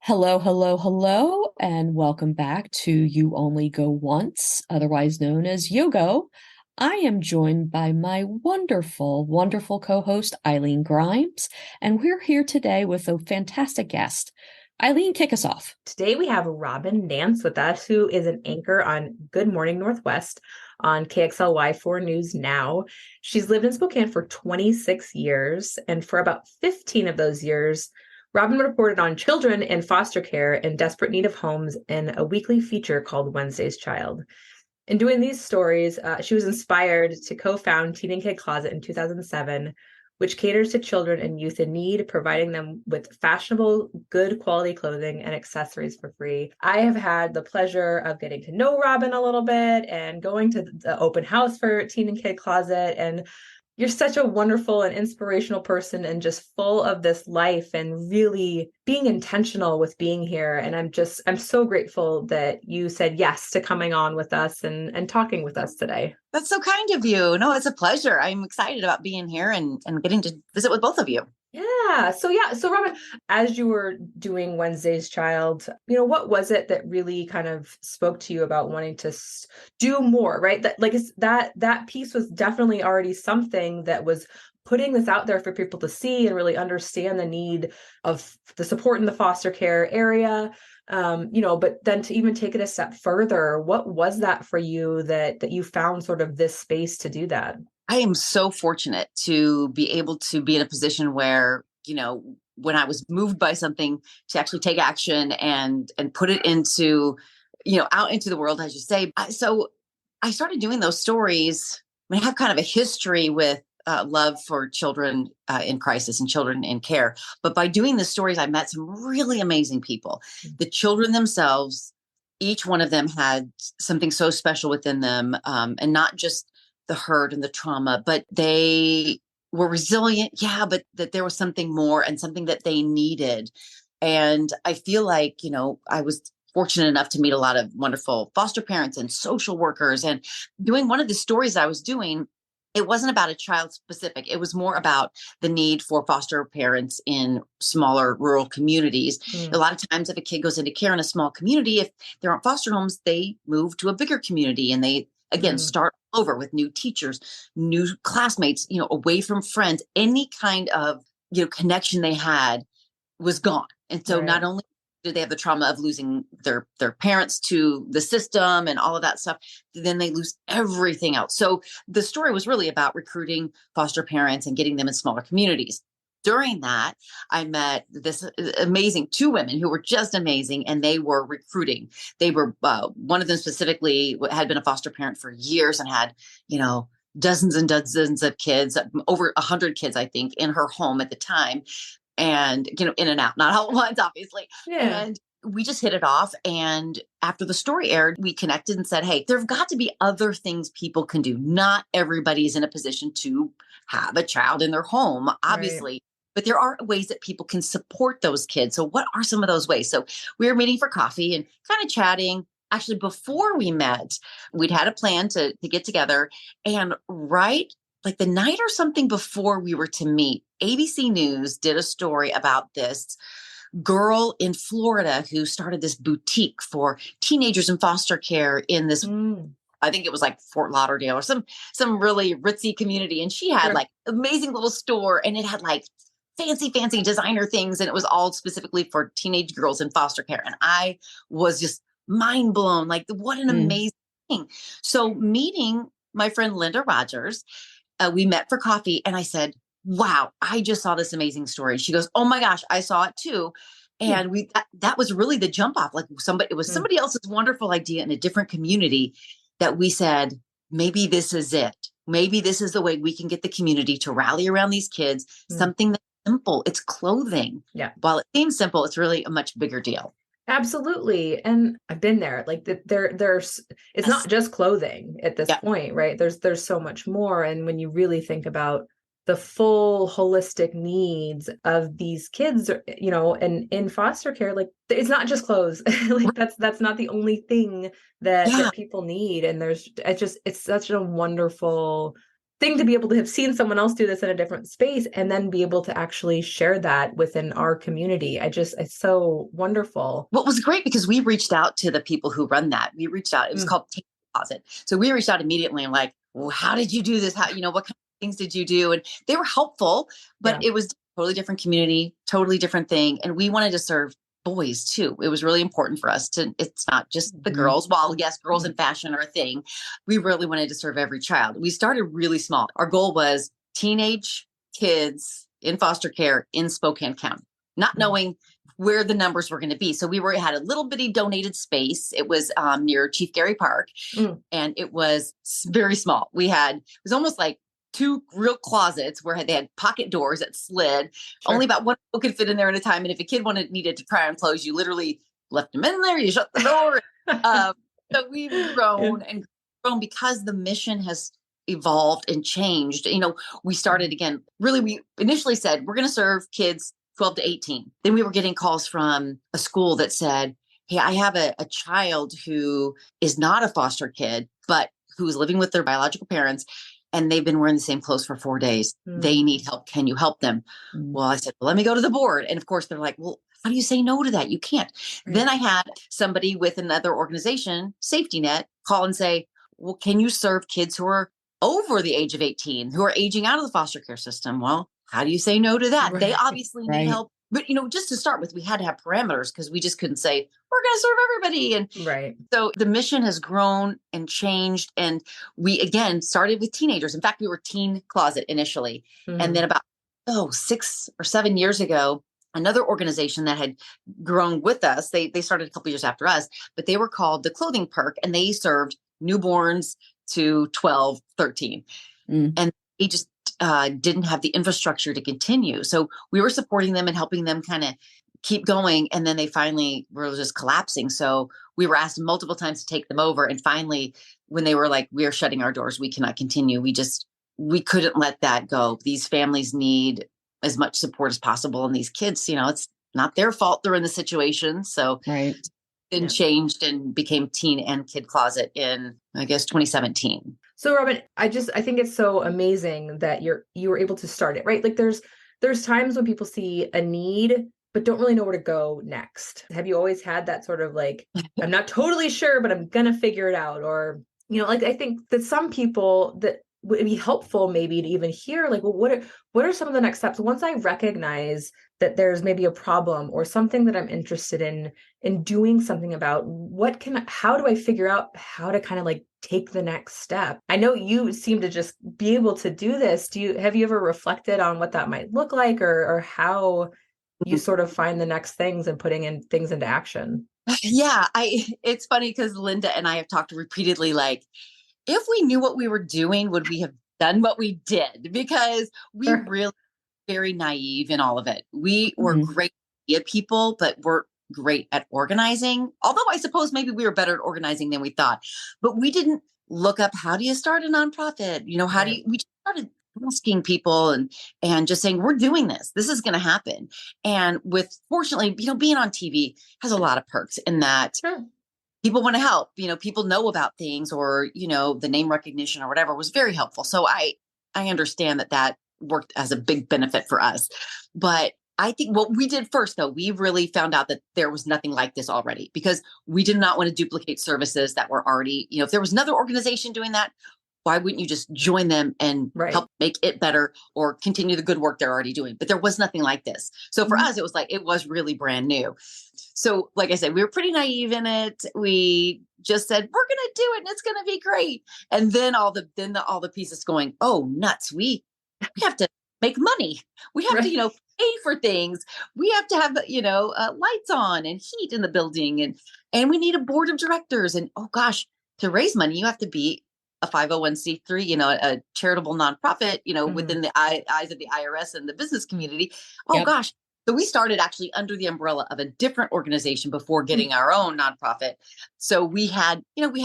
Hello, hello, hello, and welcome back to You Only Go Once, otherwise known as YOGO. I am joined by my wonderful, wonderful co-host, Eileen Grimes, and we're here today with a fantastic guest. Eileen, kick us off. Today we have Robyn Nance with us, who is an anchor on Good Morning Northwest on KXLY 4 News Now. She's lived in Spokane for 26 years, and for about 15 of those years, Robyn reported on children in foster care in desperate need of homes in a weekly feature called Wednesday's Child. In doing these stories, she was inspired to co-found Teen and Kid Closet in 2007, which caters to children and youth in need, providing them with fashionable, good quality clothing and accessories for free. I have had the pleasure of getting to know Robyn a little bit and going to the open house for Teen and Kid Closet. And you're such a wonderful and inspirational person and just full of this life and really being intentional with being here. And I'm so grateful that you said yes to coming on with us and talking with us today. That's so kind of you. No, it's a pleasure. I'm excited about being here and getting to visit with both of you. So Robyn, as you were doing Wednesday's Child, what was it that really kind of spoke to you about wanting to do more, right? That piece was definitely already something that was putting this out there for people to see and really understand the need of the support in the foster care area. But then to even take it a step further, what was that for you that you found sort of this space to do that? I am so fortunate to be able to be in a position where, when I was moved by something, to actually take action and put it into, out into the world, as you say. So I started doing those stories. I have kind of a history with love for children in crisis and children in care. But by doing the stories, I met some really amazing people. The children themselves, each one of them had something so special within them, and not just the hurt and the trauma, but they were resilient. Yeah, but that there was something more and something that they needed. And I feel like, I was fortunate enough to meet a lot of wonderful foster parents and social workers. And doing one of the stories I was doing, it wasn't about a child specific. It was more about the need for foster parents in smaller rural communities. A lot of times if a kid goes into care in a small community, if there aren't foster homes, they move to a bigger community and they, again, start over with new teachers, new classmates, away from friends. Any kind of, connection they had was gone. And so not only did they have the trauma of losing their parents to the system and all of that stuff, then they lose everything else. So the story was really about recruiting foster parents and getting them in smaller communities. During that, I met this amazing two women who were just amazing, and they were recruiting. They were, one of them specifically had been a foster parent for years and had, dozens and dozens of kids, over 100 kids, I think, in her home at the time. And, in and out, not all at once, obviously. Yeah. And we just hit it off. And after the story aired, we connected and said, hey, there've got to be other things people can do. Not everybody's in a position to have a child in their home, obviously. Right. But there are ways that people can support those kids. So what are some of those ways? So we were meeting for coffee and kind of chatting. Actually, before we met, we'd had a plan to get together. And right like the night or something before we were to meet, ABC News did a story about this girl in Florida who started this boutique for teenagers in foster care in this, I think it was like Fort Lauderdale or some really ritzy community. And she had like amazing little store, and it had like fancy designer things. And it was all specifically for teenage girls in foster care. And I was just mind blown. Like, what an amazing thing. So meeting my friend Linda Rogers, we met for coffee, and I said, wow, I just saw this amazing story. She goes, oh my gosh, I saw it too. And that was really the jump off. Like it was somebody else's wonderful idea in a different community that we said, maybe this is it. Maybe this is the way we can get the community to rally around these kids. Something that's simple. It's clothing. Yeah. While it seems simple, it's really a much bigger deal. Absolutely. And I've been there. Like there's it's not just clothing at this point, right? There's so much more. And when you really think about the full holistic needs of these kids, and in foster care, like it's not just clothes. Like that's not the only thing that people need. And it's such a wonderful thing to be able to have seen someone else do this in a different space and then be able to actually share that within our community. It's so wonderful. What was great because we reached out to the people who run that. We reached out. It was called Take Deposit. So we reached out immediately and like, well, how did you do this? How, what kind of things did you do? And they were helpful, but it was a totally different community, totally different thing. And we wanted to serve boys too. It was really important for us it's not just the girls. While yes, girls in fashion are a thing, we really wanted to serve every child. We started really small. Our goal was teenage kids in foster care in Spokane County, not knowing where the numbers were going to be. So we had a little bitty donated space. It was near Chief Gary Park, and it was very small. It was almost like two real closets where they had pocket doors that slid. Sure. Only about one people could fit in there at a time. And if a kid needed to try on clothes, you literally left them in there. You shut the door. So we've grown and grown because the mission has evolved and changed. We started again, really, we initially said, we're going to serve kids 12 to 18. Then we were getting calls from a school that said, hey, I have a child who is not a foster kid, but who is living with their biological parents. And they've been wearing the same clothes for 4 days. They need help. Can you help them? Well, I said, well, let me go to the board. And of course, they're like, well, how do you say no to that? You can't. Then I had somebody with another organization, Safety Net, call and say, well, can you serve kids who are over the age of 18, who are aging out of the foster care system? Well, how do you say no to that? They obviously need help. But, just to start with, we had to have parameters because we just couldn't say, we're going to serve everybody. And so the mission has grown and changed. And we, again, started with teenagers. In fact, we were Teen Closet initially. And then about, 6 or 7 years ago, another organization that had grown with us, they started a couple years after us, but they were called the Clothing Perk, and they served newborns to 12, 13. And they just didn't have the infrastructure to continue. So we were supporting them and helping them kind of keep going. And then they finally were just collapsing. So we were asked multiple times to take them over. And finally, when they were like, we are shutting our doors, we cannot continue. We couldn't let that go. These families need as much support as possible. And these kids, it's not their fault they're in the situation. So then changed and became Teen and Kid Closet in, I guess, 2017. So Robyn, I think it's so amazing that you were able to start it, right? Like there's times when people see a need, but don't really know where to go next. Have you always had that sort of like, I'm not totally sure, but I'm going to figure it out? Or, I think that some people that would be helpful maybe to even hear like, well, what are some of the next steps? Once I recognize that there's maybe a problem or something that I'm interested in doing something about, how do I figure out how to kind of like take the next step? I know you seem to just be able to do this. Have you ever reflected on what that might look like or how you sort of find the next things and putting in things into action? Yeah, it's funny because Linda and I have talked repeatedly, like, if we knew what we were doing, would we have done what we did? Because we really very naive in all of it. We were great at people, but we're great at organizing. Although I suppose maybe we were better at organizing than we thought, but we didn't look up, how do you start a nonprofit? We just started asking people and just saying, we're doing this. This is going to happen. And fortunately, being on TV has a lot of perks in that people want to help, people know about things or, the name recognition or whatever was very helpful. So I understand that worked as a big benefit for us. But I think what we did first, though, we really found out that there was nothing like this already because we did not want to duplicate services that were already, if there was another organization doing that, why wouldn't you just join them and help make it better or continue the good work they're already doing? But there was nothing like this. So for us, it was really brand new. So like I said, we were pretty naive in it. We just said, we're going to do it and it's going to be great. And then all the pieces going, oh, nuts. We have to make money. We have to, pay for things. We have to have, lights on and heat in the building. And we need a board of directors. And oh gosh, to raise money, you have to be a 501c3, a charitable nonprofit, within the eyes of the IRS and the business community. Oh gosh. So we started actually under the umbrella of a different organization before getting our own nonprofit. So we had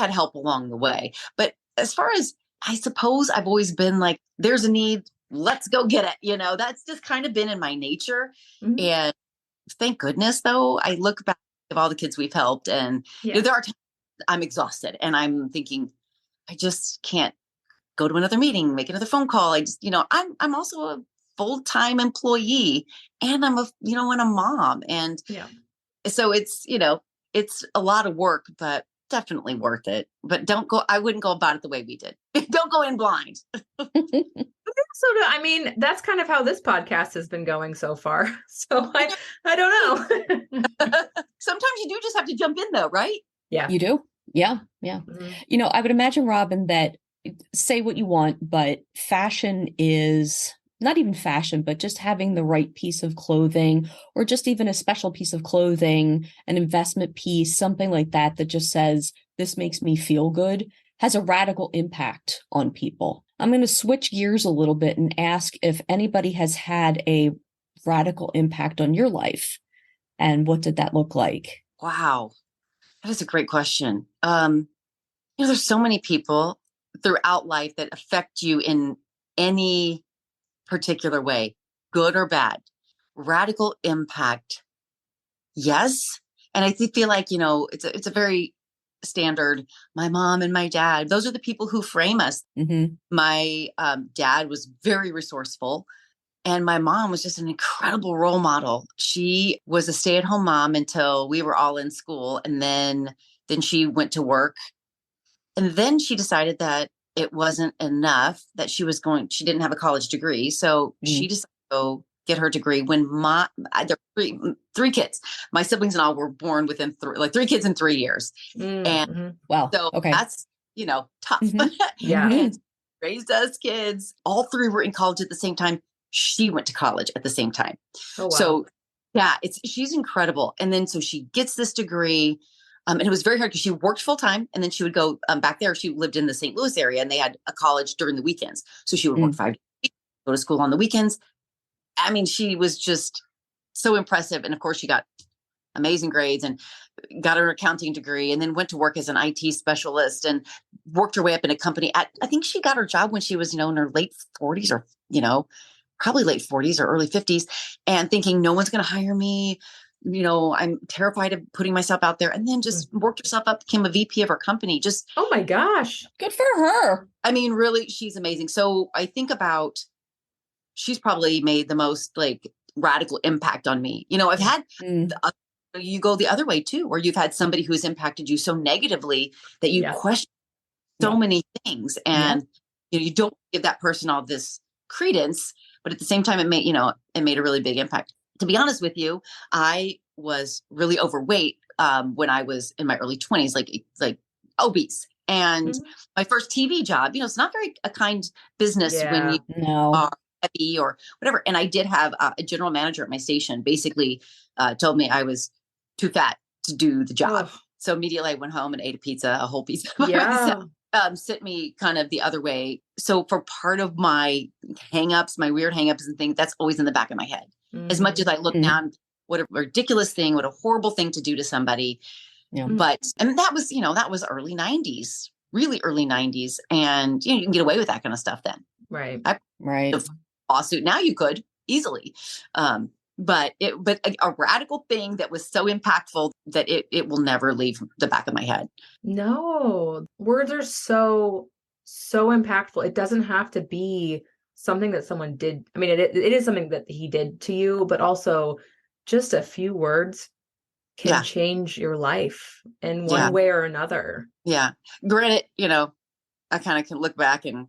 help along the way. But as far as, I suppose I've always been like, there's a need, let's go get it. That's just kind of been in my nature. And thank goodness, though, I look back at all the kids we've helped and there are times I'm exhausted and I'm thinking, I just can't go to another meeting, make another phone call. I just, I'm also a full-time employee, and I'm and a mom. And so it's a lot of work, but definitely worth it. But I wouldn't go about it the way we did. Don't go in blind. So, I mean, that's kind of how this podcast has been going so far. So I don't know. Sometimes you do just have to jump in though, right? Yeah. You do? Yeah. Yeah. Mm-hmm. I would imagine, Robyn, that say what you want, but fashion is not even fashion, but just having the right piece of clothing, or just even a special piece of clothing, an investment piece, something like that, that just says, this makes me feel good, has a radical impact on people. I'm going to switch gears a little bit and ask if anybody has had a radical impact on your life, and what did that look like? Wow. That is a great question. There's so many people throughout life that affect you in any particular way, good or bad. Radical impact. Yes. And I feel like, it's a very standard, my mom and my dad, those are the people who frame us. Mm-hmm. My dad was very resourceful, and my mom was just an incredible role model. She was a stay-at-home mom until we were all in school. And then she went to work. And then she decided that it wasn't enough, that she didn't have a college degree. So she decided to go get her degree when there were three kids. My siblings and all were born within three kids in 3 years. And wow. So that's, tough. Mm-hmm. Yeah. And raised us kids. All three were in college at the same time. She went to college at the same time. Oh, wow. So yeah, she's incredible. And then so she gets this degree. And it was very hard because she worked full time, and then she would go back there. She lived in the St. Louis area, and they had a college during the weekends. So she would work 5 days a week, go to school on the weekends. I mean, she was just so impressive. And of course, she got amazing grades and got her accounting degree, and then went to work as an IT specialist and worked her way up in a company. I think she got her job when she was, in her late 40s, or, probably late 40s or early 50s, and thinking no one's going to hire me. I'm terrified of putting myself out there, and then just worked herself up, became a VP of her company. Just, oh my gosh, good for her. I mean, really, she's amazing. So I think about, she's probably made the most radical impact on me. I've had, you go the other way too, where you've had somebody who's impacted you so negatively that you question so many things, and you don't give that person all this credence, but at the same time, it made a really big impact. To be honest with you, I was really overweight when I was in my early 20s, like obese. And my first TV job, it's not very a kind business when you are heavy or whatever. And I did have a general manager at my station basically told me I was too fat to do the job. Oh. So immediately I went home and ate a whole pizza. Myself. Sent me kind of the other way. So for part of my hangups, my weird hangups and things, that's always in the back of my head. As much as I look down, what a ridiculous thing, what a horrible thing to do to somebody. Yeah. But, and that was early 90s, really early 90s. And, you can get away with that kind of stuff then. Right. Right. Lawsuit. Now you could easily. But a radical thing that was so impactful that it will never leave the back of my head. No, words are so impactful. It doesn't have to be something that someone did. I mean, it is something that he did to you, but also just a few words can change your life in one way or another. Yeah. Granted, I kind of can look back and,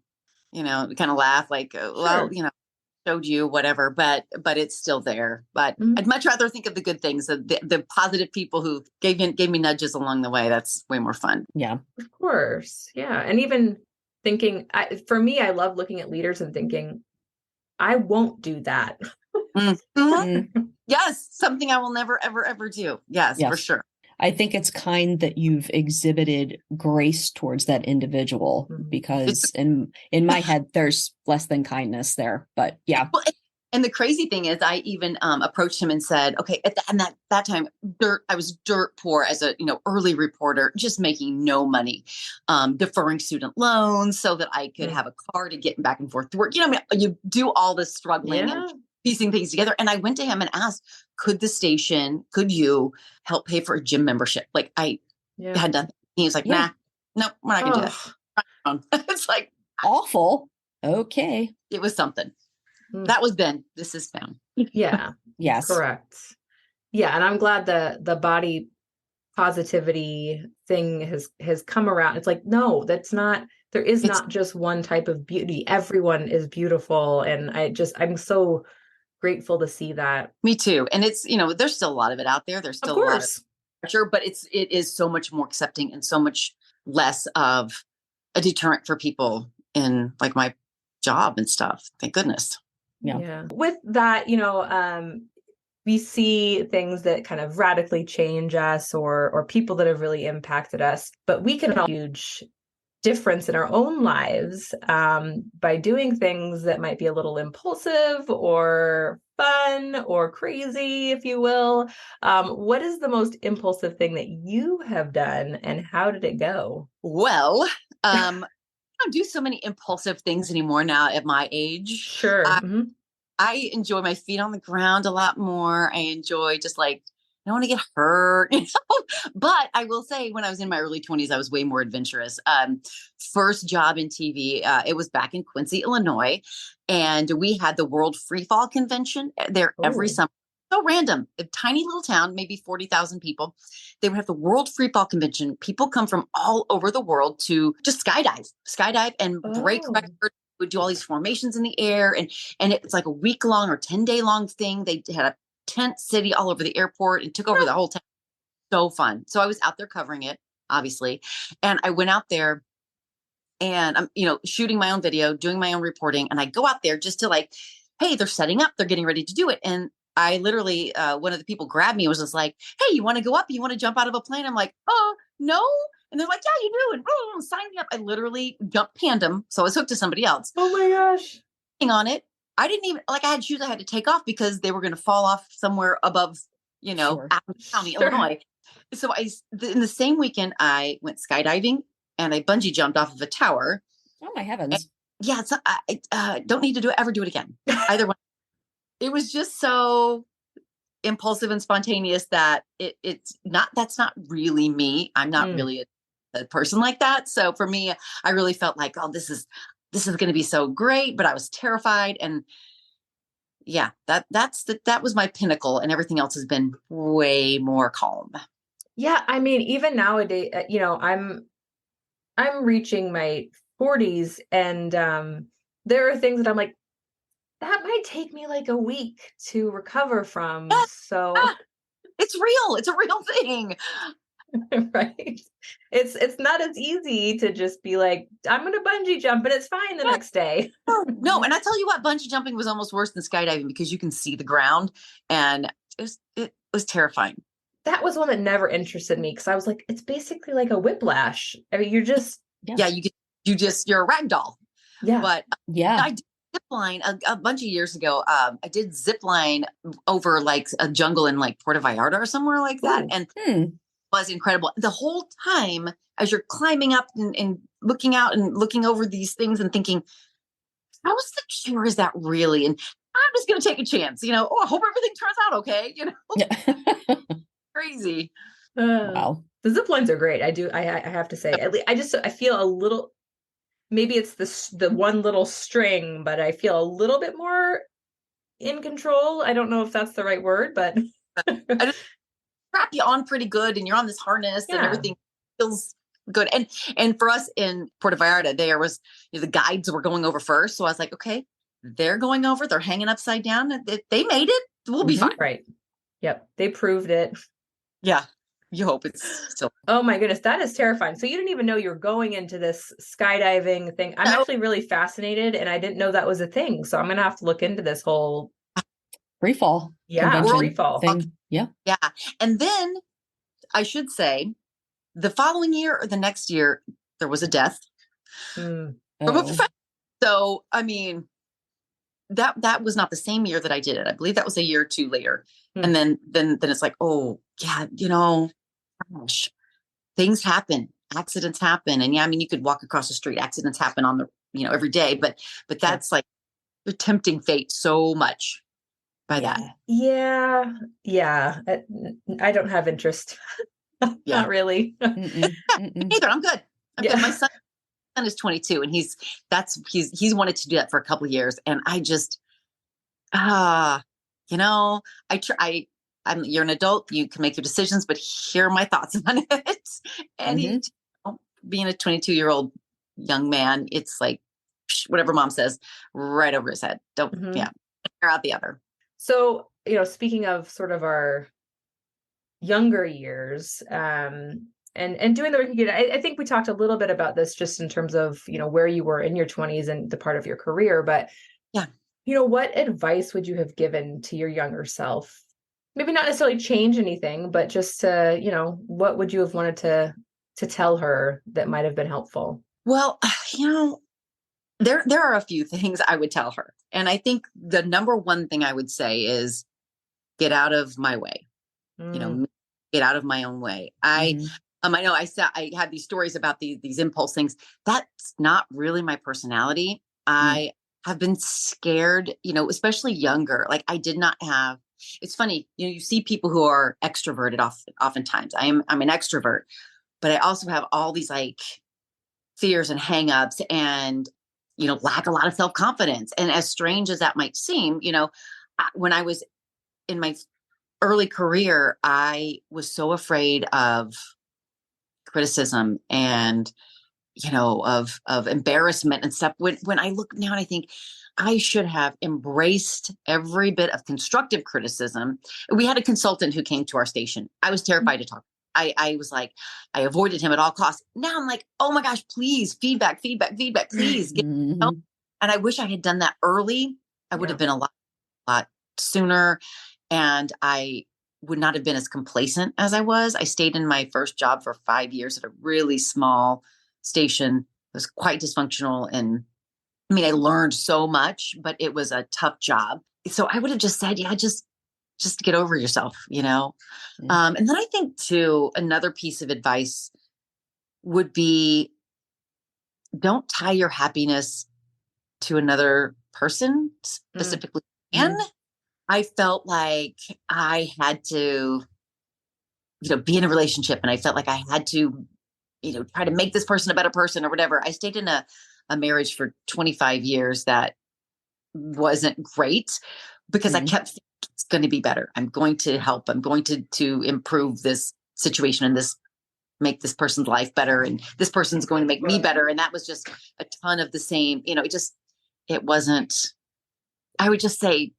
kind of laugh well, showed you whatever, but it's still there. But I'd much rather think of the good things, the positive people who gave me nudges along the way. That's way more fun. Yeah, of course. Yeah. And even thinking, for me, I love looking at leaders and thinking, I won't do that. Yes. Something I will never, ever, ever do. Yes, for sure. I think it's kind that you've exhibited grace towards that individual, because in my head, there's less than kindness there, but yeah. Well, and the crazy thing is I even approached him and said, okay, at that time, I was dirt poor as a, early reporter, just making no money, deferring student loans so that I could have a car to get back and forth to work. You do all this struggling and piecing things together. And I went to him and asked, could you help pay for a gym membership? I had done. He was like, nah, no, we're not going to do that. It's like, awful. Okay. It was something. Mm. That was then. This is now. Yeah. Yes. Correct. Yeah. And I'm glad the body positivity thing has come around. It's like, no, there is It's not just one type of beauty. Everyone is beautiful. And I'm so grateful to see that. me too. And it's, there's still a lot of it out there. There's Of still a lot of course. pressure, but it is so much more accepting and so much less of a deterrent for people in like my job and stuff. Thank goodness. Yeah. With that, we see things that kind of radically change us or people that have really impacted us, but we can have a huge difference in our own lives by doing things that might be a little impulsive or fun or crazy, if you will. What is the most impulsive thing that you have done and how did it go? Well, I don't do so many impulsive things anymore now at my age. Sure. I enjoy my feet on the ground a lot more. I enjoy just like, I don't want to get hurt, But I will say when I was in my early 20s, I was way more adventurous. First job in TV, it was back in Quincy, Illinois. And we had the World Free Fall Convention there every summer. So random, a tiny little town, maybe 40,000 people. They would have the World Free Fall Convention. People come from all over the world to just skydive and break records. Would do all these formations in the air, and it's like a week long or 10-day long thing. They had a tent city all over the airport and took over the whole town. So fun. So I was out there covering it, obviously, and I went out there and I'm shooting my own video, doing my own reporting, and I go out there just to like, hey, they're setting up, they're getting ready to do it, and I literally one of the people grabbed me and was just like, hey, you want to go up, you want to jump out of a plane? I'm like, oh no. And they're like, yeah, you do. And oh, sign me up. I literally jumped tandem. So I was hooked to somebody else. Oh my gosh. On it. I didn't even I had shoes I had to take off because they were going to fall off somewhere above, Adams County, Illinois. So in the same weekend, I went skydiving and I bungee jumped off of a tower. Oh my heavens. Yeah. So I don't need to ever do it again. Either one. It was just so impulsive and spontaneous that that's not really me. I'm not really a person like that. So for me, I really felt like, oh, this is going to be so great, but I was terrified. And yeah, that was my pinnacle, and everything else has been way more calm. Yeah. I mean, even nowadays, I'm reaching my 40s and there are things that I'm like, that might take me like a week to recover from. So it's real. It's a real thing. Right. It's not as easy to just be like, I'm going to bungee jump and it's fine the next day. No. And I tell you what, bungee jumping was almost worse than skydiving because you can see the ground, and it was terrifying. That was one that never interested me because I was like, it's basically like a whiplash. I mean, you're just you're a rag doll. Yeah. But I did zip line a bunch of years ago. I did zip line over like a jungle in like Puerto Vallarta or somewhere like that. Ooh. And was incredible. The whole time as you're climbing up and looking out and looking over these things and thinking, how secure is that really? And I'm just going to take a chance, I hope everything turns out okay, Crazy. Wow. The zip lines are great. I have to say, at least I feel a little, maybe it's the one little string, but I feel a little bit more in control. I don't know if that's the right word, but I just strap you on pretty good, and you're on this harness and everything feels good. And for us in Puerto Vallarta, there was the guides were going over first. So I was like, okay, they're going over, they're hanging upside down. They made it. We'll be fine. Right. Yep. They proved it. Yeah. You hope it's still. Oh my goodness. That is terrifying. So you didn't even know you were going into this skydiving thing. I'm actually really fascinated, and I didn't know that was a thing. So I'm going to have to look into this whole free fall. Free fall thing. Yeah. Yeah. And then I should say the following year or the next year, there was a death from a professional. So, I mean, that was not the same year that I did it. I believe that was a year or two later. And then it's like, oh yeah, gosh, things happen, accidents happen. And yeah, I mean, you could walk across the street, accidents happen on the, every day, but that's like, you're tempting fate so much by that. Yeah. Yeah. I don't have interest. Not really. Either. I'm good. I've got my son son is 22, and he's wanted to do that for a couple of years. And I just, you know, you're an adult, you can make your decisions, but here are my thoughts on it. And he, being a 22-year-old young man, it's like, whatever mom says, right over his head. Don't, yeah, tear out the other. So, speaking of sort of our younger years, and doing the work you did, I think we talked a little bit about this just in terms of, where you were in your 20s and the part of your career, but yeah, what advice would you have given to your younger self? Maybe not necessarily change anything, but just to, what would you have wanted to tell her that might have been helpful? Well, there are a few things I would tell her. And I think the number one thing I would say is get out of my way, get out of my own way. I know I had these stories about these impulse things. That's not really my personality. I have been scared, especially younger. Like I did not have, it's funny, you see people who are extroverted oftentimes. I'm an extrovert, but I also have all these like fears and hangups and, lack a lot of self-confidence. And as strange as that might seem, when I was in my early career, I was so afraid of criticism and, of embarrassment and stuff. When I look now and I think I should have embraced every bit of constructive criticism. We had a consultant who came to our station. I was terrified to talk. I was like, I avoided him at all costs. Now I'm like, oh my gosh, please, feedback, please. And I wish I had done that early. I would have been a lot sooner. And I would not have been as complacent as I was. I stayed in my first job for 5 years at a really small station. It was quite dysfunctional. And I mean, I learned so much, but it was a tough job. So I would have just said, yeah, just get over yourself, And then I think too, another piece of advice would be don't tie your happiness to another person specifically. And I felt like I had to, be in a relationship, and I felt like I had to, try to make this person a better person or whatever. I stayed in a marriage for 25 years that wasn't great because I kept thinking it's going to be better. I'm going to help. I'm going to improve this situation and make this person's life better. And this person's going to make me better. And that was just a ton of the same, it wasn't, I would just say,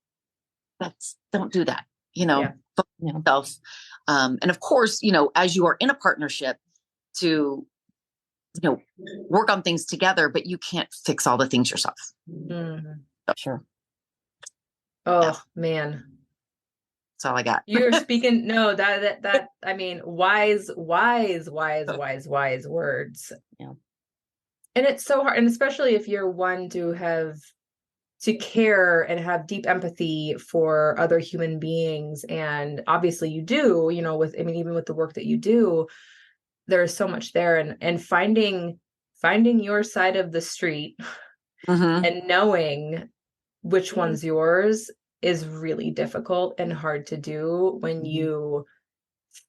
don't do that, focus on yourself. And of course, as you are in a partnership to, work on things together, but you can't fix all the things yourself. Sure. Oh man. That's all I got. You're speaking, no, that, I mean, wise words. Yeah. And it's so hard. And especially if you're one to care and have deep empathy for other human beings. And obviously you do, even with the work that you do, there's so much there, and finding your side of the street and knowing which one's yours is really difficult and hard to do when you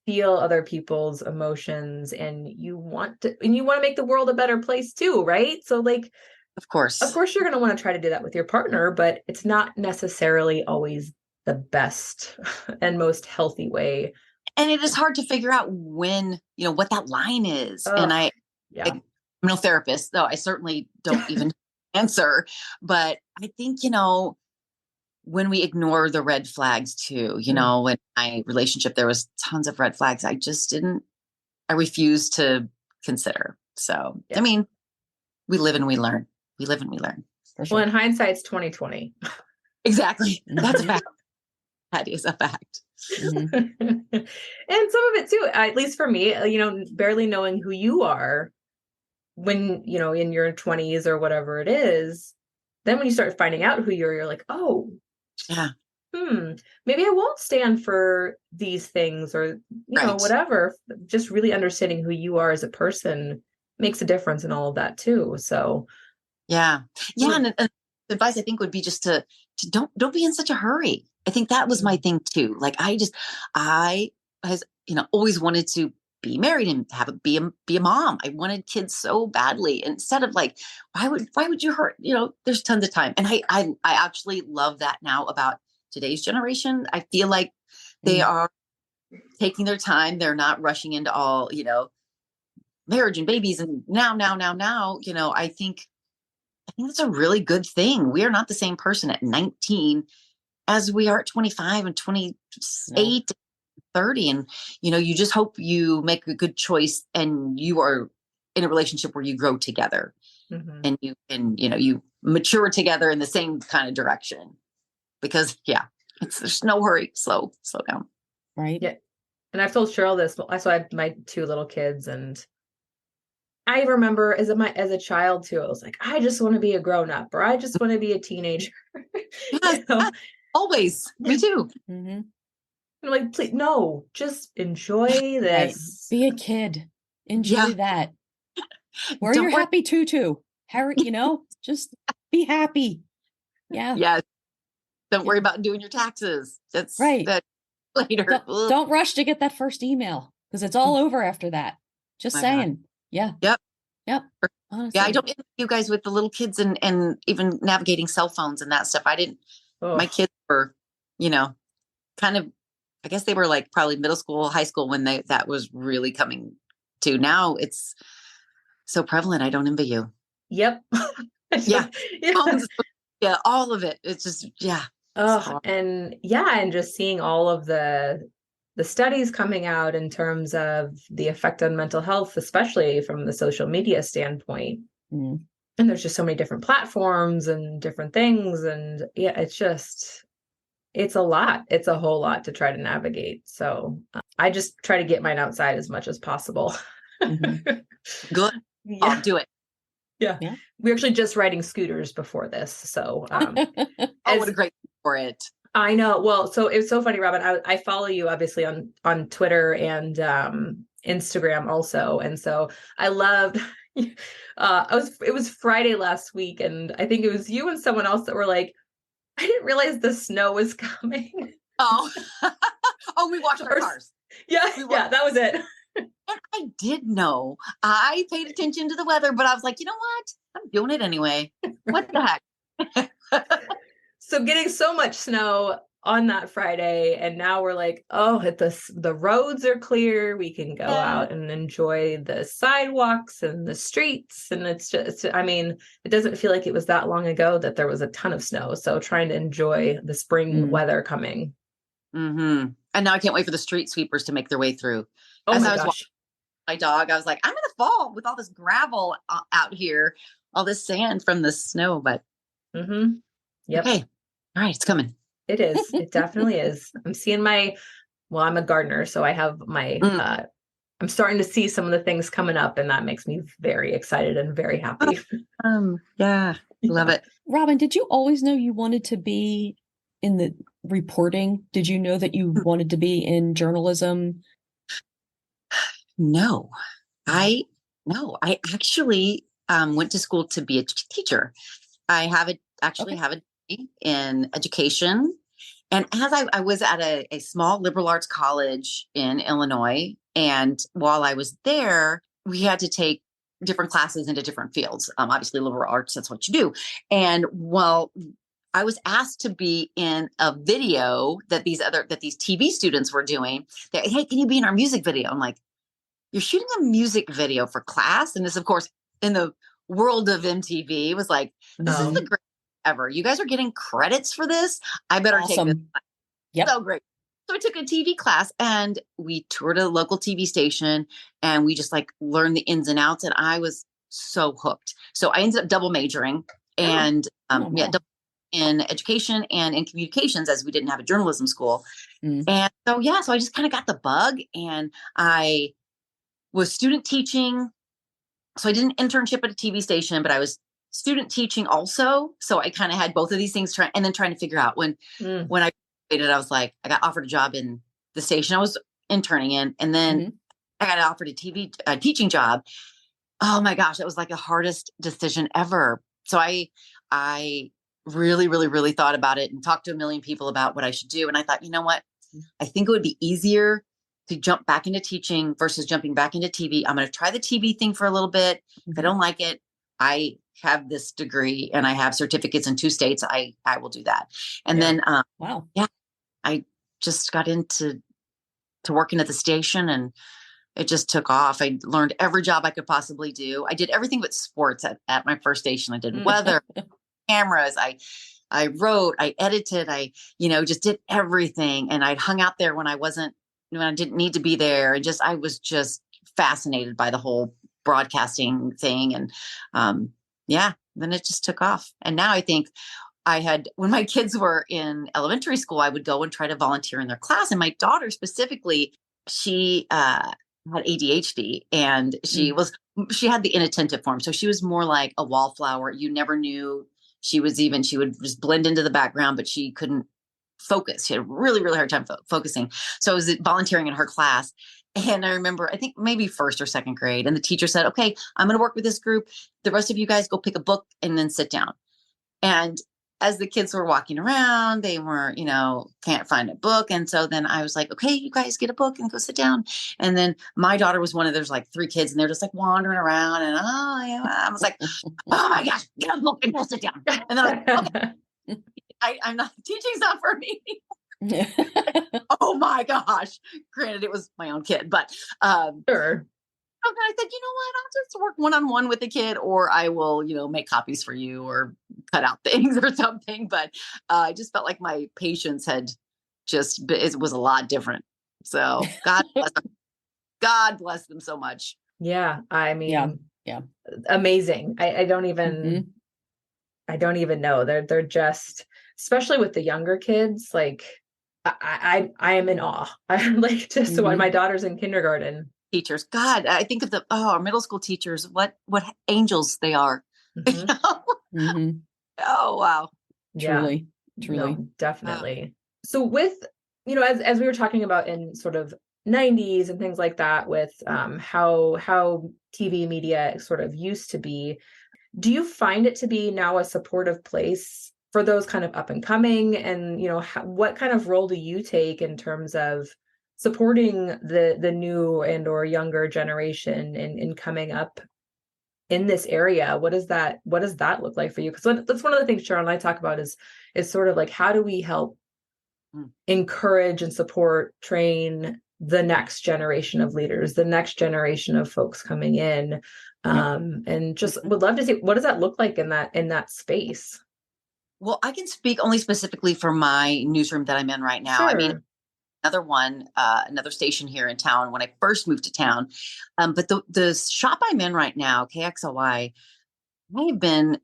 feel other people's emotions and you want to make the world a better place too, right? So like, of course you're going to want to try to do that with your partner, but it's not necessarily always the best and most healthy way. And it is hard to figure out when, what that line is. And I'm no therapist, though I certainly don't even answer. But I think, when we ignore the red flags too, in my relationship, there was tons of red flags. I refused to consider. So, I mean, we live and we learn. Sure. Well, in hindsight, it's 2020. Exactly. That's a fact. That is a fact. And some of it too, at least for me, barely knowing who you are when, in your 20s or whatever it is, then when you start finding out who you're like, oh, yeah, maybe I won't stand for these things or, whatever. Just really understanding who you are as a person makes a difference in all of that too. So, yeah. And advice I think would be just to don't be in such a hurry. I think that was my thing too. Like I always wanted to be married and be a mom. I wanted kids so badly. Instead of like, why would you hurt? There's tons of time. And I actually love that now about today's generation. I feel like they are taking their time. They're not rushing into all, marriage and babies and now. I think that's a really good thing. We are not the same person at 19 as we are at 25 and 28, 30. And, you just hope you make a good choice and you are in a relationship where you grow together and you mature together in the same kind of direction, because there's no hurry, slow down. Right. Yeah. And I've told Cheryl this, so I have my 2 little kids, and I remember as a child too, I was like, I just want to be a grown up, or I just want to be a teenager. Yes, always. Me too. Mm-hmm. I'm like, please, no, just enjoy this. Right. Be a kid. Enjoy that. Wear your happy tutu. Harry, just be happy. Yeah. Yeah. Don't worry about doing your taxes. That's right. That later. Don't rush to get that first email, because it's all over after that. Just saying. God. Yeah. Yep. Honestly. Yeah. I don't envy you guys with the little kids and even navigating cell phones and that stuff. My kids were, kind of, I guess they were like probably middle school, high school when that was really coming to. Now it's so prevalent. I don't envy you. Yep. Yeah. Yeah. All of it. It's just, yeah. And just seeing all of the studies coming out in terms of the effect on mental health, especially from the social media standpoint. And there's just so many different platforms and different things. And it's a lot. It's a whole lot to try to navigate. So I just try to get mine outside as much as possible. Good. Yeah. I'll do it. Yeah. We're actually just riding scooters before this. So what a great for it. I know. Well, so it was so funny, Robyn. I follow you obviously on Twitter and Instagram also. And so I loved it was Friday last week, and I think it was you and someone else that were like, I didn't realize the snow was coming. Oh, we watched our cars. Yeah, that was it. And I did know. I paid attention to the weather, but I was like, you know what? I'm doing it anyway. What the heck? So getting so much snow on that Friday, and now we're like, the roads are clear. We can go out and enjoy the sidewalks and the streets. And it's just, it doesn't feel like it was that long ago that there was a ton of snow. So trying to enjoy the spring weather coming. Mm-hmm. And now I can't wait for the street sweepers to make their way through. Oh my gosh. Walking my dog, I was like, I'm going to fall with all this gravel out here, all this sand from the snow, but yep. Okay. All right. It's coming. It is. It definitely is. I'm seeing I'm a gardener, so I have I'm starting to see some of the things coming up, and that makes me very excited and very happy. Yeah. Love it. Robyn, did you always know you wanted to be in the reporting? Did you know that you wanted to be in journalism? No, I actually went to school to be a teacher. I have a degree in education. And as I was at a small liberal arts college in Illinois, and while I was there, we had to take different classes into different fields. Obviously liberal arts, that's what you do. And while I was asked to be in a video that these TV students were doing, hey, can you be in our music video? I'm like, you're shooting a music video for class? And this, of course, in the world of MTV, was like, this is the greatest ever. You guys are getting credits for this. I better take this. Yep. So great. So I took a TV class, and we toured a local TV station, and we just learned the ins and outs. And I was so hooked. So I ended up double majoring and double in education and in communications, as we didn't have a journalism school. And so I just kind of got the bug, and I was student teaching. So I did an internship at a TV station, but I was student teaching also. So I kind of had both of these things trying to figure out when I graduated, I was like, I got offered a job in the station I was interning in. And then I got offered a teaching job. Oh my gosh, that was like the hardest decision ever. So I really, really, really thought about it and talked to a million people about what I should do. And I thought, you know what? I think it would be easier to jump back into teaching versus jumping back into TV. I'm going to try the TV thing for a little bit. If I don't like it, I have this degree and I have certificates in 2 states. I will do that. And then, wow. Yeah, I just got into working at the station, and it just took off. I learned every job I could possibly do. I did everything but sports at my first station. I did weather, cameras. I wrote, I edited, I, just did everything. And I'd hung out there when I didn't need to be there. And I was just fascinated by the whole broadcasting thing. And, then it just took off. And now I think when my kids were in elementary school, I would go and try to volunteer in their class. And my daughter specifically, she, had ADHD, and she had the inattentive form. So she was more like a wallflower. You never knew she would just blend into the background, but she couldn't focus. She had a really, really hard time focusing. So I was volunteering in her class. And I remember, I think maybe first or second grade. And the teacher said, okay, I'm going to work with this group. The rest of you guys go pick a book and then sit down. And as the kids were walking around, they were, can't find a book. And so then I was like, okay, you guys get a book and go sit down. And then my daughter was one of, there's like 3 kids, and they're just like wandering around. And I was like, oh my gosh, get a book and go sit down. And then I'm like, okay, I'm not, teaching's not for me. Oh my gosh. Granted, it was my own kid, but Sure. Okay, I said, you know what? I'll just work one-on-one with the kid, or I will, make copies for you or cut out things or something. But I just felt like my patience had it was a lot different. So God bless them. God bless them so much. Yeah. I mean, yeah. Amazing. I don't even, I don't even know. They're just, especially with the younger kids, like I am in awe. I'm like, just when my daughter's in kindergarten. Teachers, God, I think of our middle school teachers, what angels they are. Oh, wow. Truly. No, definitely. So with, as we were talking about in sort of 90s and things like that, with how TV media sort of used to be, do you find it to be now a supportive place for those kind of up and coming? And, what kind of role do you take in terms of supporting the new and or younger generation in coming up in this area? What does that look like for you? Because that's one of the things Cheryl and I talk about is sort of like, how do we help encourage and support, train the next generation of leaders, the next generation of folks coming in, and just would love to see, what does that look like in that space? Well, I can speak only specifically for my newsroom that I'm in right now. Sure. I mean, another station here in town when I first moved to town. But the shop I'm in right now, KXLY, I have been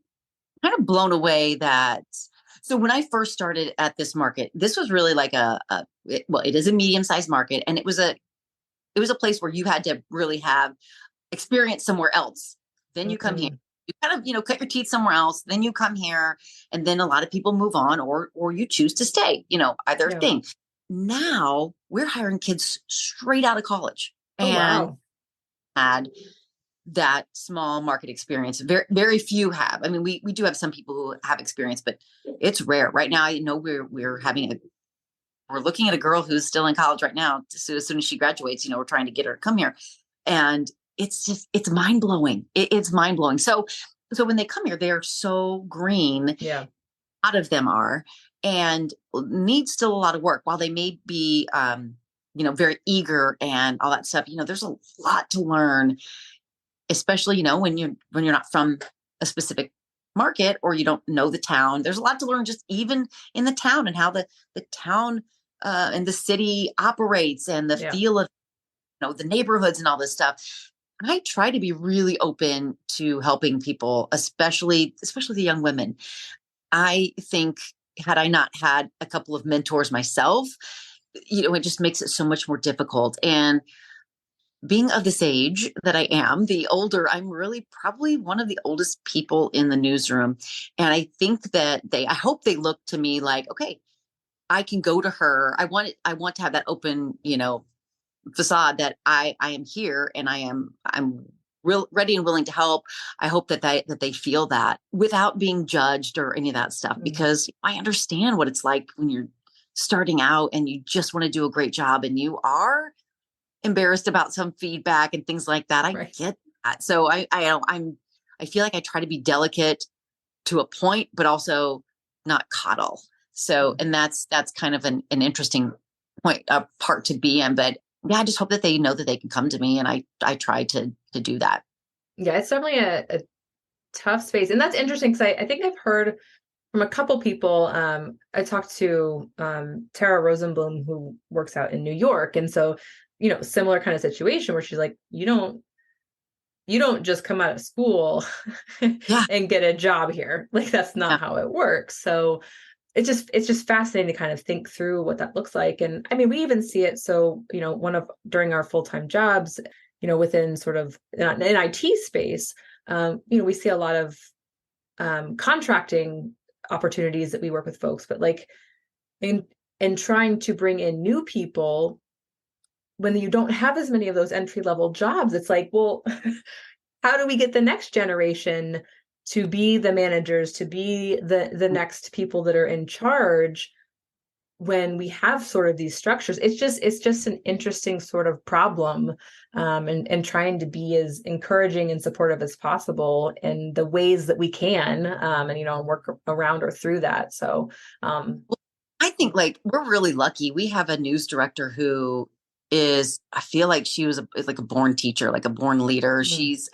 kind of blown away so when I first started at this market, this was really like it is a medium-sized market. And it was a place where you had to really have experience somewhere else. Then you come here, you kind of, cut your teeth somewhere else. Then you come here, and then a lot of people move on, or you choose to stay, either thing. Now we're hiring kids straight out of college and had that small market experience. Very, very few have. I mean, we do have some people who have experience, but it's rare right now. I know we're looking at a girl who's still in college right now. So as soon as she graduates, we're trying to get her to come here, and it's mind blowing. It's mind blowing. So when they come here, they are so green. Yeah. A lot of them are, and need still a lot of work. While they may be, very eager and all that stuff, there's a lot to learn, especially, when you're not from a specific market or you don't know the town. There's a lot to learn just even in the town, and how the town and the city operates, and the feel of, the neighborhoods and all this stuff. I try to be really open to helping people, especially the young women. I think, had I not had a couple of mentors myself, it just makes it so much more difficult. And being of this age that I am, I'm really probably one of the oldest people in the newsroom. And I think that I hope they look to me like, okay, I can go to her. I want to have that open, facade that I am here, and I'm ready and willing to help. I hope that they feel that without being judged or any of that stuff, because I understand what it's like when you're starting out and you just want to do a great job, and you are, embarrassed about some feedback and things like that. I Right. get that. So I feel like I try to be delicate to a point, but also not coddle. So, and that's kind of an interesting point, part to be in. But yeah, I just hope that they know that they can come to me, and I try to do that. Yeah, it's definitely a tough space. And that's interesting because I think I've heard from a couple people. I talked to Tara Rosenblum, who works out in New York. And so, similar kind of situation where she's like, you don't just come out of school Yeah, and get a job here. Like that's not yeah, how it works. So it's just fascinating to kind of think through what that looks like. And I mean, we even see it. So, during our full-time jobs, within sort of in IT space, we see a lot of contracting opportunities that we work with folks, but like in trying to bring in new people when you don't have as many of those entry level jobs, it's like, well, how do we get the next generation to be the managers, to be the next people that are in charge when we have sort of these structures? It's just an interesting sort of problem, and trying to be as encouraging and supportive as possible in the ways that we can, and work around or through that. So I think like we're really lucky. We have a news director who I feel like she is like a born teacher, like a born leader. mm,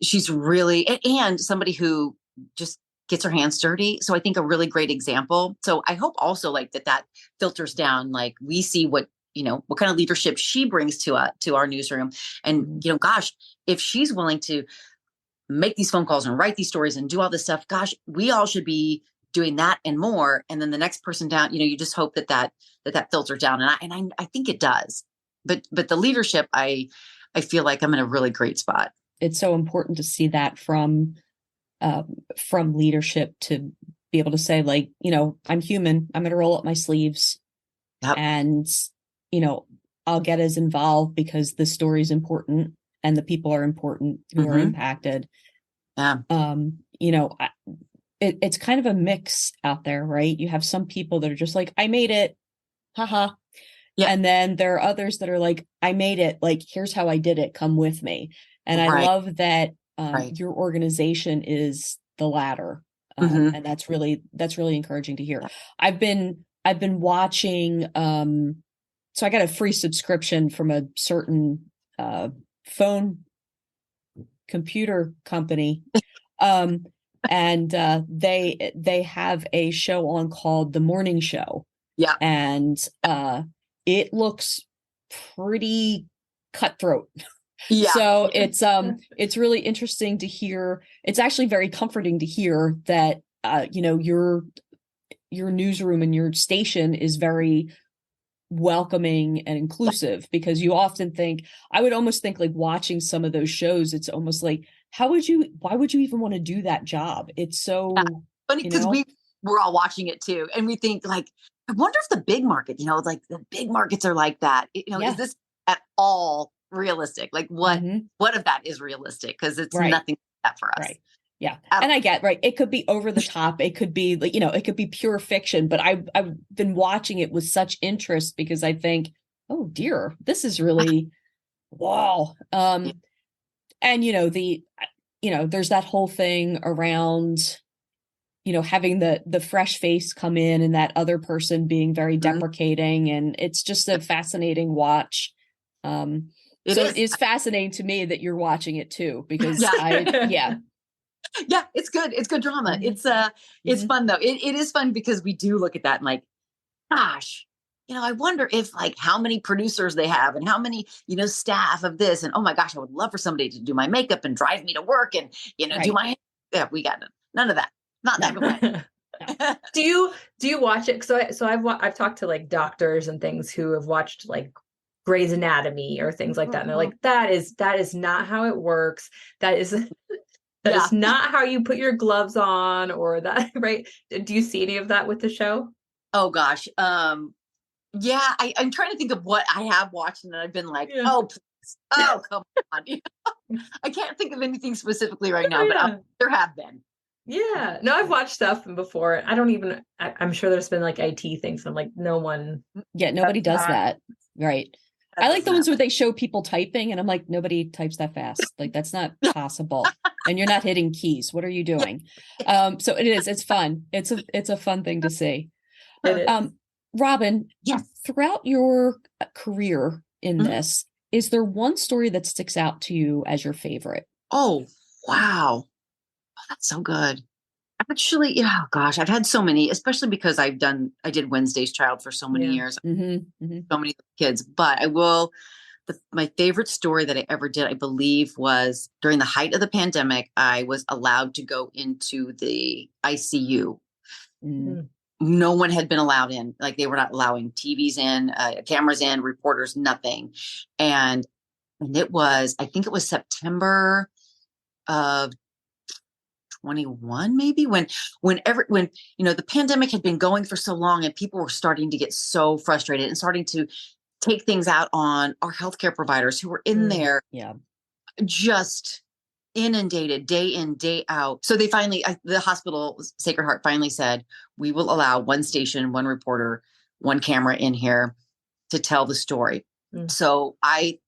She's really, and somebody who just gets her hands dirty. So I think a really great example. So I hope also like that filters down, like we see what kind of leadership she brings to our newsroom. And, gosh, if she's willing to make these phone calls and write these stories and do all this stuff, gosh, we all should be doing that and more. And then the next person down, you just hope that filters down. And I think it does. But the leadership, I feel like I'm in a really great spot. It's so important to see that from leadership, to be able to say, like, I'm human. I'm going to roll up my sleeves, Yep. and I'll get as involved because the story is important and the people are important who are impacted. Yeah. It's kind of a mix out there, right? You have some people that are just like, I made it, haha. Yeah. And then there are others that are like, I made it, like, here's how I did it, come with me. And I love that your organization is the latter. And that's really encouraging to hear. Yeah. I've been watching, so I got a free subscription from a certain phone computer company. And they have a show on called The Morning Show. Yeah. And it looks pretty cutthroat. Yeah. So it's really interesting to hear. It's actually very comforting to hear that your newsroom and your station is very welcoming and inclusive, because you often think, I would almost think, like, watching some of those shows, it's almost like, why would you even want to do that job? It's so funny because we're all watching it too, and we think like, I wonder if the big market, like the big markets are like that. Is this at all realistic? Like what of that is realistic? Because it's nothing like that for us. Right. Yeah. And I get, right, it could be over the top. It could be like, it could be pure fiction, but I've been watching it with such interest because I think, oh dear, this is really, wow. And there's that whole thing around, having the fresh face come in and that other person being very deprecating. And it's just a fascinating watch. It's fascinating to me that you're watching it too, because yeah, it's good. It's good drama. It's fun though. It is fun because we do look at that and like, gosh, I wonder if like how many producers they have and how many, staff of this. And oh my gosh, I would love for somebody to do my makeup and drive me to work and, do my, we got none of that. Not that way. Do you watch it? So I've talked to like doctors and things who have watched like Grey's Anatomy or things like that. And they're like, that is not how it works. That is not how you put your gloves on, or that, right? Do you see any of that with the show? Oh gosh. Yeah, I'm trying to think of what I have watched and I've been like, oh, please. Oh, come on. I can't think of anything specifically right now, but there have been. Yeah. No, I've watched stuff before. I'm sure there's been like IT things. I'm like, no one. Yeah, nobody does that. Right. I That like the doesn't ones where happen. they show people typing and I'm like, nobody types that fast. Like that's not possible. And you're not hitting keys. What are you doing? So it's fun. It's a fun thing to see. It is. Um, Robyn, Yes. throughout your career in Mhm. this, is there one story that sticks out to you as your favorite? Oh, wow. Oh, that's so good. Actually, yeah, oh gosh, I've had so many, especially because I did Wednesday's Child for so many Yeah. years, Mm-hmm. so many kids. But my favorite story that I ever did, I believe, was during the height of the pandemic. I was allowed to go into the ICU. Mm-hmm. Mm. No one had been allowed in. Like they were not allowing TVs in, cameras in, reporters, nothing. And it was, I think it was September of 21, maybe when the pandemic had been going for so long and people were starting to get so frustrated and starting to take things out on our healthcare providers who were in Mm. there Yeah. just inundated day in, day out. So they finally, the hospital, Sacred Heart, finally said, we will allow one station, one reporter, one camera in here to tell the story. Mm. So I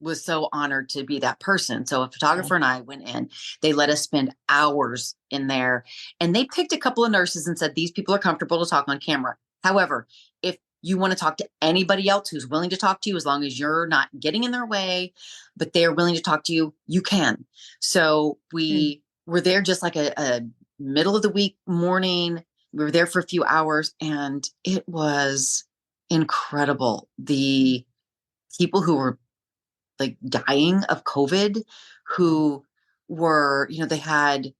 was so honored to be that person. So a Yeah. photographer and I went in. They let us spend hours in there, and they picked a couple of nurses and said, these people are comfortable to talk on camera. However, if you want to talk to anybody else who's willing to talk to you, as long as you're not getting in their way, but they're willing to talk to you, you can. So Mm. we were there just like a middle of the week morning. We were there for a few hours, and it was incredible. The people who were like dying of COVID, who were, they had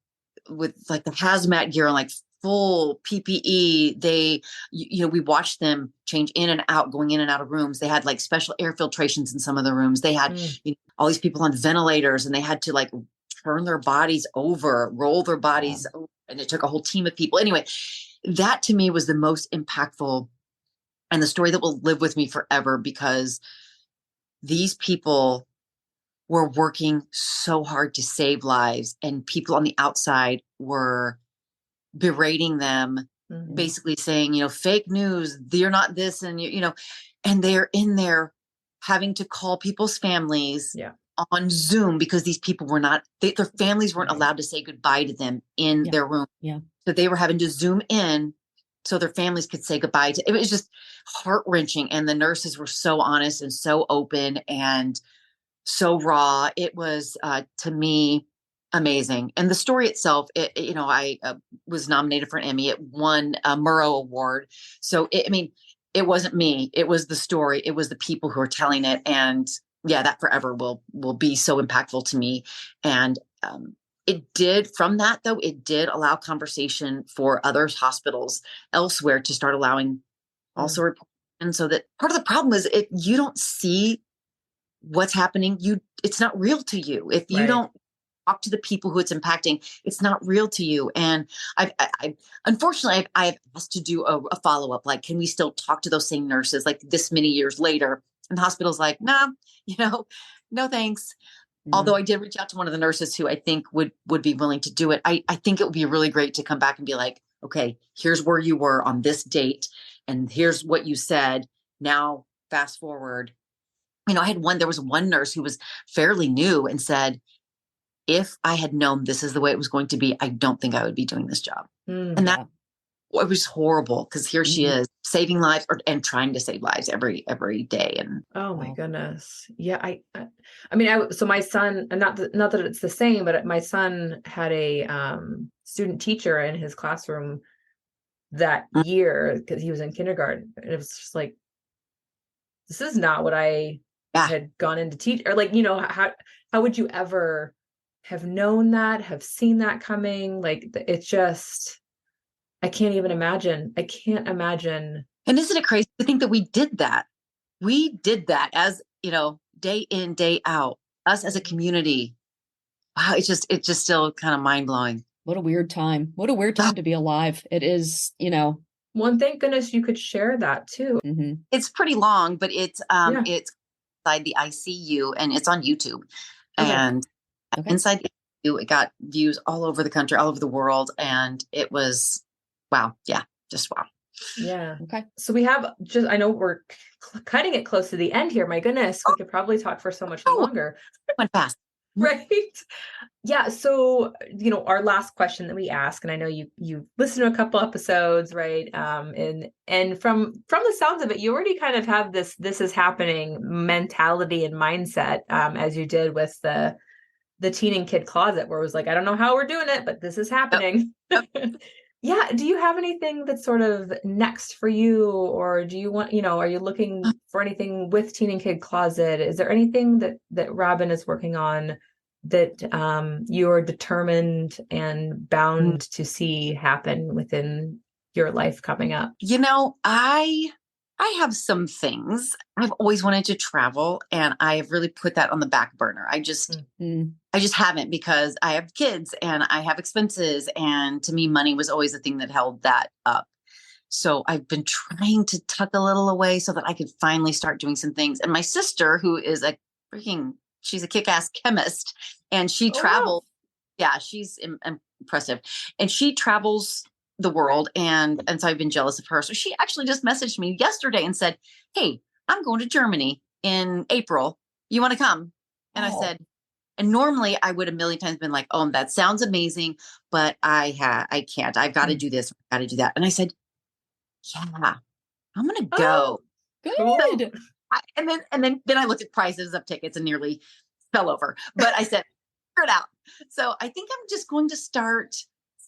with like the hazmat gear and like full PPE. We watched them change in and out, going in and out of rooms. They had like special air filtrations in some of the rooms. They had Mm. all these people on ventilators, and they had to like turn their bodies over, roll their Wow. bodies over, and it took a whole team of people. Anyway, that to me was the most impactful and the story that will live with me forever, because these people were working so hard to save lives, and people on the outside were berating them, Mhm. basically saying, fake news, you're not this, and and they're in there having to call people's families Yeah. on Zoom because these people were not, their families weren't Right. allowed to say goodbye to them in Yeah. their room. Yeah. So they were having to Zoom in so their families could say goodbye to. It was just heart wrenching, and the nurses were so honest and so open and so raw. It was, to me, amazing. And the story itself, I was nominated for an Emmy. It won a Murrow Award. So, it wasn't me. It was the story. It was the people who are telling it. And yeah, that forever will be so impactful to me. And from that though, it did allow conversation for other hospitals elsewhere to start allowing Mm. also reports. And so that part of the problem is, if you don't see what's happening, it's not real to you. If you Right. don't talk to the people who it's impacting, it's not real to you. And I unfortunately, I've asked to do a follow-up, like, can we still talk to those same nurses like this many years later? And the hospital's like, nah, no thanks. Mm. Although I did reach out to one of the nurses who I think would be willing to do it. I think it would be really great to come back and be like, okay, here's where you were on this date, and here's what you said. Now fast forward. There was one nurse who was fairly new and said, if I had known this is the way it was going to be, I don't think I would be doing this job. Mm. And that Yeah. it was horrible, because here she Mm-hmm. is saving lives, and trying to save lives every day. And Oh my Wow. goodness. Yeah. I mean, so my son, and not that it's the same, but my son had a student teacher in his classroom that year because he was in kindergarten. And it was just like, this is not what I yeah, had gone into teach, or like, how would you ever have known that, have seen that coming? Like, it's just, I can't even imagine. I can't imagine. and isn't it crazy to think that we did that? We did that, as day in, day out, us as a community. Wow, it's just still kind of mind blowing. What a weird time. What a weird time to be alive. It is, Well, and thank goodness you could share that too. mhm. It's pretty long, but it's Yeah. it's inside the ICU, and it's on YouTube. Okay. And Okay. inside the ICU, it got views all over the country, all over the world, and it was wow. Yeah, just wow. Yeah. Okay. So we have I know we're cutting it close to the end here. My goodness, we could probably talk for so much longer. Went fast. Right. Yeah. So, our last question that we ask, and I know you listened to a couple episodes, right? And from the sounds of it, you already kind of have this is happening mentality and mindset, as you did with the teen and kid closet, where it was like, I don't know how we're doing it, but this is happening. Yep. Yeah. Do you have anything that's sort of next for you, or do you want, are you looking for anything with teen and kid closet? Is there anything that Robyn is working on that you're determined and bound to see happen within your life coming up? I have some things. I've always wanted to travel, and I have really put that on the back burner. I just haven't, because I have kids and I have expenses, and to me, money was always the thing that held that up. So I've been trying to tuck a little away so that I could finally start doing some things. And my sister, who is she's a kick-ass chemist, and she travels. Yeah, she's impressive. And she travels the world. And so I've been jealous of her. So she actually just messaged me yesterday and said, hey, I'm going to Germany in April. You want to come? And I said, and normally I would a million times been like, oh, that sounds amazing, but I can't. I've got to do this. I've got to do that. And I said, yeah, I'm going to go. Good. And then I looked at prices of tickets and nearly fell over, but I said, figure it out. So I think I'm just going to start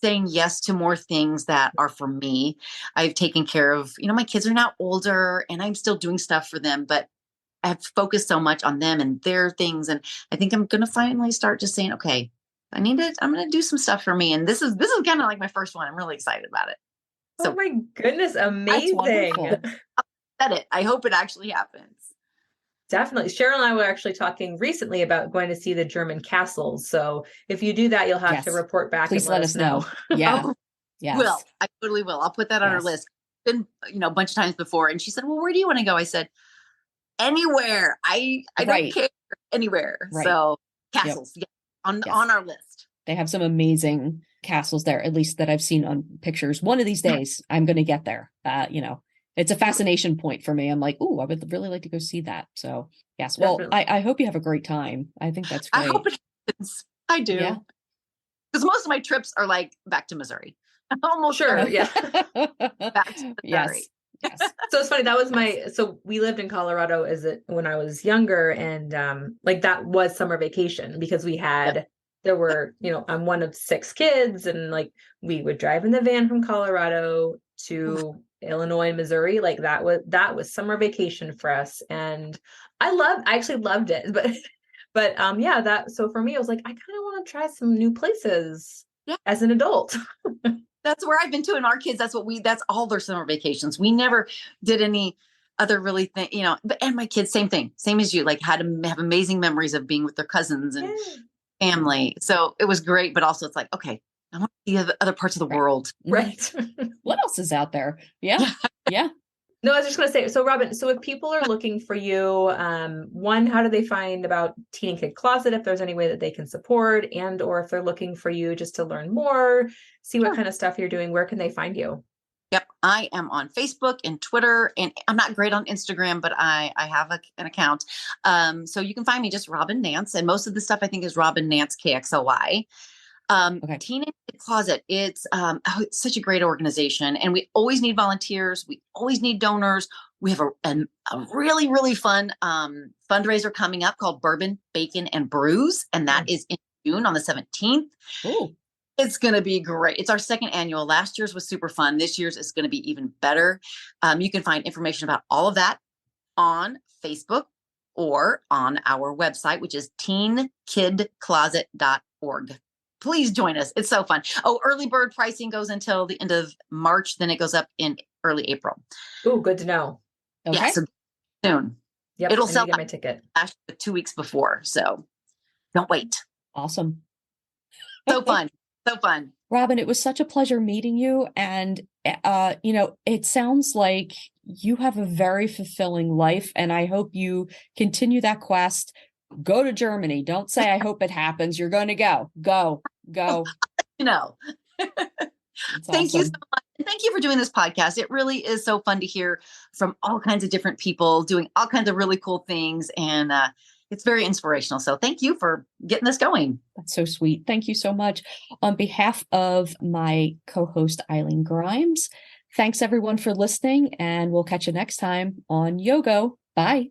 saying yes to more things that are for me. I've taken care of, my kids are now older and I'm still doing stuff for them, but I've focused so much on them and their things. And I think I'm going to finally start just saying, okay, I'm going to do some stuff for me. And this is kind of like my first one. I'm really excited about it. So, oh my goodness. Amazing. Said it. I hope it actually happens. Definitely. Cheryl and I were actually talking recently about going to see the German castles. So if you do that, you'll have to report back. Please and let us know. Yeah. Yes. I totally will. I'll put that on our list. Been, a bunch of times before. And she said, well, where do you want to go? I said, anywhere. I don't care. Anywhere. Right. So castles on our list. They have some amazing castles there, at least that I've seen on pictures. One of these days I'm going to get there. It's a fascination point for me. I'm like, I would really like to go see that. So yes. Well, I hope you have a great time. I think that's great. I hope it happens. I do. Yeah. Because most of my trips are like back to Missouri. Almost sure. Yeah. Back to Missouri. Yes. So it's funny. That was so we lived in Colorado when I was younger, and that was summer vacation, because we had, there were, I'm one of 6 kids, and we would drive in the van from Colorado to Illinois and Missouri. That was summer vacation for us. And I actually loved it. But so for me, I was like, I kind of want to try some new places as an adult. That's where I've been too. And our kids, that's all their summer vacations. We never did any other really thing, and my kids, same thing, same as you, had to have amazing memories of being with their cousins and family. So it was great, but also it's like, okay, I want to see other parts of the world. Right. What else is out there? Yeah. Yeah. No, I was just going to say, so Robyn, so if people are looking for you, one, how do they find about Teen and Kid Closet, if there's any way that they can support, and or if they're looking for you just to learn more, see what kind of stuff you're doing, where can they find you? Yep. I am on Facebook and Twitter, and I'm not great on Instagram, but I have an account. So you can find me just Robyn Nance, and most of the stuff I think is Robyn Nance KXLY. Teen and Kid Closet, it's such a great organization, and we always need volunteers. We always need donors. We have a really, really fun fundraiser coming up called Bourbon, Bacon, and Brews, and that is in June on the 17th. Ooh. It's going to be great. It's our second annual. Last year's was super fun. This year's is going to be even better. You can find information about all of that on Facebook or on our website, which is teenkidcloset.org. Please join us. It's so fun. Oh, early bird pricing goes until the end of March. Then it goes up in early April. Oh, good to know. Okay. Yeah, so soon. Yep, it'll sell get my ticket 2 weeks before. So don't wait. Awesome. So fun. So fun. Robyn, it was such a pleasure meeting you. And, it sounds like you have a very fulfilling life, and I hope you continue that quest. Go to Germany. Don't say, I hope it happens. You're going to go. Go. Thank you so much. thank you for doing this podcast. It really is so fun to hear from all kinds of different people doing all kinds of really cool things. And it's very inspirational. So thank you for getting this going. That's so sweet. Thank you so much. On behalf of my co-host, Eileen Grimes, thanks everyone for listening, and we'll catch you next time on YoGo. Bye.